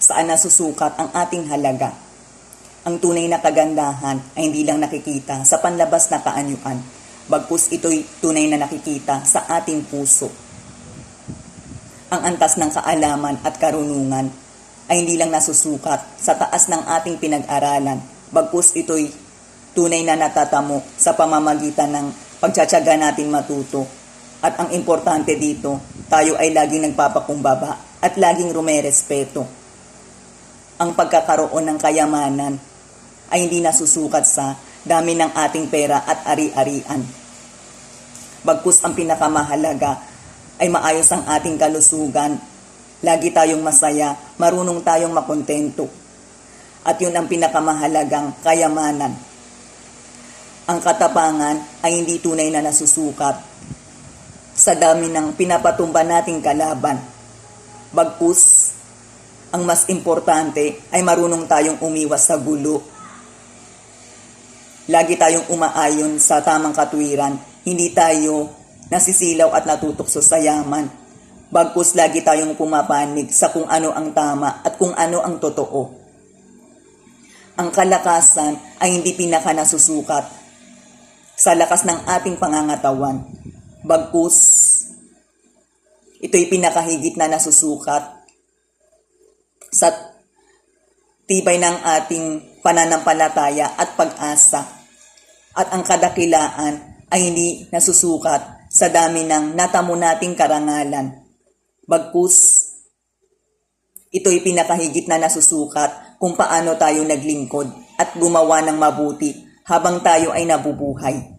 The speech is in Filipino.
saan nasusukat ang ating halaga. Ang tunay na kagandahan ay hindi lang nakikita sa panlabas na kaanyuan, bagkus ito'y tunay na nakikita sa ating puso. Ang antas ng kaalaman at karunungan ay hindi lang nasusukat sa taas ng ating pinag-aralan, bagkus ito'y tunay na natatamo sa pamamagitan ng pagtsatsaga natin matuto. At ang importante dito, tayo ay laging nagpapakumbaba at laging rumerespeto. Ang pagkakaroon ng kayamanan ay hindi nasusukat sa dami ng ating pera at ari-arian. Bagkus ang pinakamahalaga ay maayos ang ating kalusugan. Lagi tayong masaya, marunong tayong makontento. At yun ang pinakamahalagang kayamanan. Ang katapangan ay hindi tunay na nasusukat sa dami ng pinapatumba nating kalaban. Bagkus, ang mas importante ay marunong tayong umiwas sa gulo. Lagi tayong umaayon sa tamang katwiran, hindi tayo nasisilaw at natutukso sa yaman. Bagkus lagi tayong pumapanig sa kung ano ang tama at kung ano ang totoo. Ang kalakasan ay hindi pinaka nasusukat sa lakas ng ating pangangatawan. Bagkus, ito'y pinakahigit na nasusukat sa tibay ng ating pananampalataya at pag-asa. At ang kadakilaan ay hindi nasusukat sa dami ng natamo nating karangalan. Bagkus, ito'y pinakahigit na nasusukat kung paano tayo naglingkod at gumawa ng mabuti habang tayo ay nabubuhay.